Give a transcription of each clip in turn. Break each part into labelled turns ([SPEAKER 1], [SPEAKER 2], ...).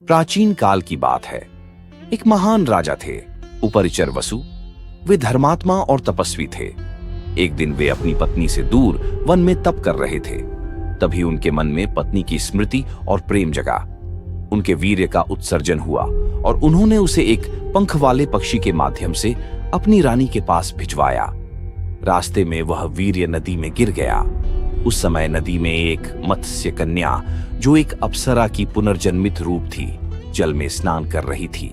[SPEAKER 1] प्राचीन काल की बात है। एक महान राजा थे, उपरिचर वसु। वे धर्मात्मा और तपस्वी थे। एक दिन वे अपनी पत्नी से दूर वन में तप कर रहे थे। तभी उनके मन में पत्नी की स्मृति और प्रेम जगा। उनके वीर्य का उत्सर्जन हुआ और उन्होंने उसे एक पंख वाले पक्षी के माध्यम से अपनी रानी के पास भिजवाया। रास्ते में वह वीर्य नदी में गिर गया। उस समय नदी में एक मत्स्य कन्या, जो एक अप्सरा की पुनर्जन्मित रूप थी, जल में स्नान कर रही थी।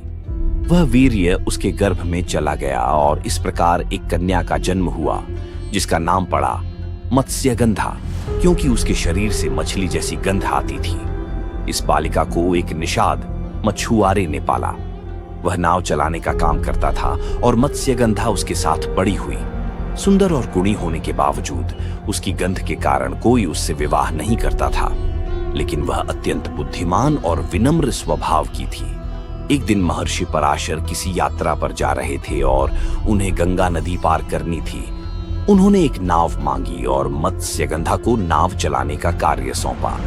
[SPEAKER 1] वह वीर्य उसके गर्भ में चला गया और इस प्रकार एक कन्या का जन्म हुआ, जिसका नाम पड़ा मत्स्यगंधा, क्योंकि उसके शरीर से मछली जैसी गंध आती थी। इस बालिका को एक निषाद मछुआरे ने पाला। वह नाव चलाने का काम करता था और मत्स्यगंधा उसके साथ बड़ी हुई। सुंदर और गुणी होने के बावजूद उसकी गंध के कारण कोई उससे विवाह नहीं करता था, लेकिन वह अत्यंत बुद्धिमान और विनम्र स्वभाव की थी। एक दिन महर्षि पराशर किसी यात्रा पर जा रहे थे और उन्हें गंगा नदी पार करनी थी। उन्होंने एक नाव मांगी और मत्स्यगंधा को नाव चलाने का कार्य सौंपा।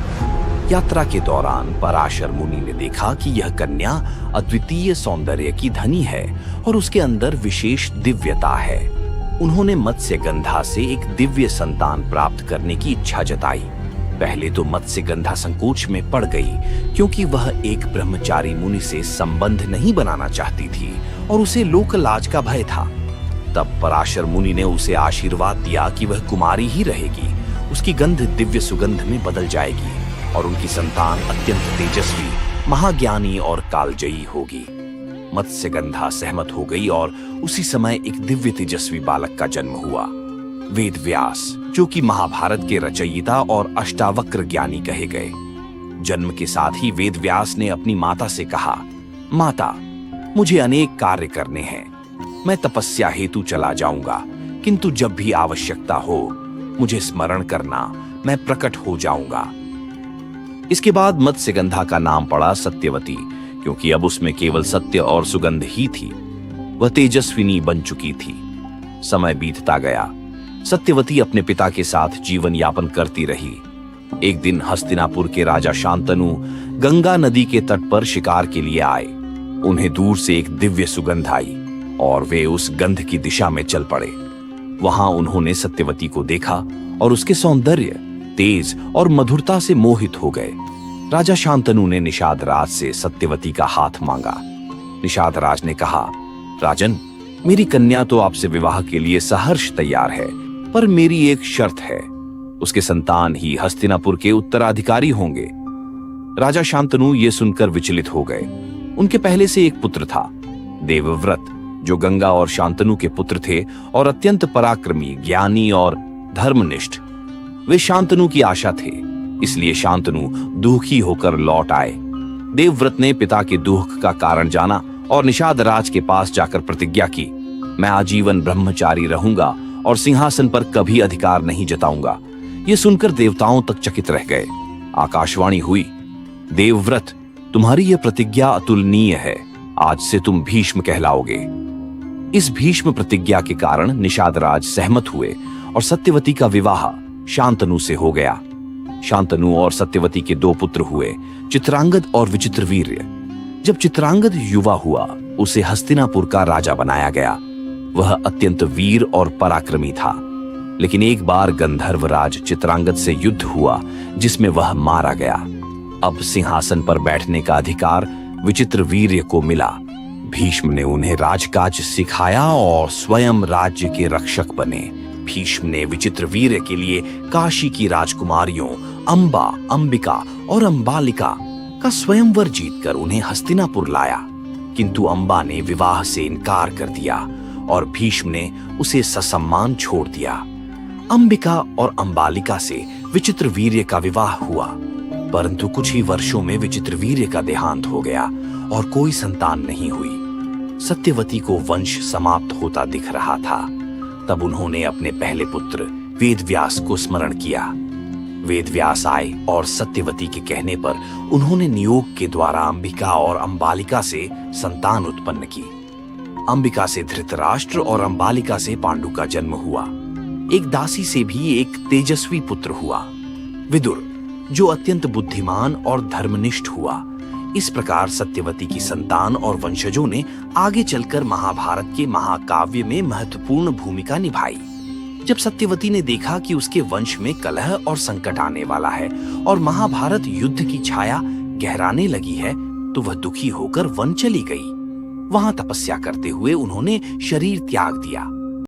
[SPEAKER 1] यात्रा के दौरान पराशर मुनि ने देखा कि यह कन्या अद्वितीय सौंदर्य की धनी है और उसके अंदर विशेष दिव्यता है। उन्होंने मत्स्यगंधा से एक दिव्य संतान प्राप्त करने की इच्छा जताई। पहले तो मत्स्यगंधा संकोच में पड़ गई, क्योंकि वह एक ब्रह्मचारी मुनि से संबंध नहीं बनाना चाहती थी और उसे लोकलाज का भय था। तब पराशर मुनि ने उसे आशीर्वाद दिया कि वह कुमारी ही रहेगी, उसकी गंध दिव्य सुगंध में बदल जाएगी और उनकी संतान अत्यंत तेजस्वी, महाज्ञानी और कालजयी होगी। मत्स्यगंधा सहमत हो गई और उसी समय एक दिव्य तेजस्वी बालक का जन्म हुआ, वेद व्यास, जो कि महाभारत के रचयिता और अष्टावक्र ज्ञानी कहे गए। जन्म के साथ ही वेद व्यास ने अपनी माता से कहा, माता, मुझे अनेक कार्य करने हैं। मैं तपस्या हेतु चला जाऊंगा, किंतु जब भी आवश्यकता हो मुझे स्मरण करना, मैं प्रकट हो जाऊंगा। इसके बाद मत्स्यगंधा का नाम पड़ा सत्यवती, क्योंकि अब उसमें केवल सत्य और सुगंध ही थी। वह तेजस्विनी बन चुकी थी। समय बीतता गया। सत्यवती अपने पिता के साथ जीवन यापन करती रही। एक दिन हस्तिनापुर के राजा शांतनु गंगा नदी के तट पर शिकार के लिए आए। उन्हें दूर से एक दिव्य सुगंध आई और वे उस गंध की दिशा में चल पड़े। वहां उन्होंने सत्यवती को देखा और उसके सौंदर्य, तेज और मधुरता से मोहित हो गए। राजा शांतनु ने निषाद राज से सत्यवती का हाथ मांगा। निषाद राज ने कहा, राजन, मेरी कन्या तो आपसे विवाह के लिए सहर्ष तैयार है, पर मेरी एक शर्त है। उसके संतान ही हस्तिनापुर के उत्तराधिकारी होंगे। राजा शांतनु ये सुनकर विचलित हो गए। उनके पहले से एक पुत्र था, देवव्रत, जो गंगा और शांतनु के पुत्र थे और अत्यंत पराक्रमी, ज्ञानी और धर्मनिष्ठ। वे शांतनु की आशा थे, इसलिए शांतनु दुखी होकर लौट आए। देवव्रत ने पिता के दुख का कारण जाना और निषाद राज के पास जाकर प्रतिज्ञा की, मैं आजीवन ब्रह्मचारी रहूंगा और सिंहासन पर कभी अधिकार नहीं जताऊंगा। ये सुनकर देवताओं तक चकित रह गए। आकाशवाणी हुई, देवव्रत, तुम्हारी यह प्रतिज्ञा अतुलनीय है। आज से तुम भीष्म कहलाओगे। इस भीष्म प्रतिज्ञा के कारण निषाद राज सहमत हुए और सत्यवती का विवाह शांतनु से हो गया। शांतनु और सत्यवती के दो पुत्र हुए, चित्रांगद और विचित्रवीर्य। जब चित्रांगद युवा हुआ, उसे हस्तिनापुर का राजा बनाया गया। वह अत्यंत वीर और पराक्रमी था, लेकिन एक बार गंधर्वराज चित्रांगद से युद्ध हुआ, जिसमें वह मारा गया। अब सिंहासन पर बैठने का अधिकार विचित्रवीर्य को मिला। भीष्म ने उन्हें राजकाज सिखाया और स्वयं राज्य के रक्षक बने। भीष्म ने विचित्रवीर्य के लिए काशी की राजकुमारियों अंबा, अंबिका और अंबालिका का स्वयंवर जीतकर उन्हें हस्तिनापुर लाया, किंतु अंबा ने विवाह से इनकार कर दिया और भीष्म ने उसे ससम्मान छोड़ दिया। अंबिका और अंबालिका से विचित्रवीर्य का विवाह हुआ, परंतु कुछ ही वर्षों में विचित्रवीर्य का देहांत हो गया और कोई संतान नहीं हुई। सत्यवती को वंश समाप्त होता दिख रहा था। तब उन्होंने अपने पहले पुत्र वेदव्यास को स्मरण किया। वेदव्यास आए और सत्यवती के कहने पर उन्होंने नियोग के द्वारा अंबिका और अंबालिका से संतान उत्पन्न की। अंबिका से धृतराष्ट्र और अंबालिका से पांडु का जन्म हुआ। एक दासी से भी एक तेजस्वी पुत्र हुआ, विदुर, जो अत्यंत बुद्धिमान और धर्मनिष्ठ हुआ। इस प्रकार सत्यवती की संतान और वंशजों ने आगे चलकर महाभारत के महाकाव्य में महत्वपूर्ण भूमिका निभाई। जब सत्यवती ने देखा कि उसके वंश में कलह और संकट आने वाला है और महाभारत युद्ध की छाया गहराने लगी है, तो वह दुखी होकर वन चली गई। वहां तपस्या करते हुए उन्होंने शरीर त्याग दिया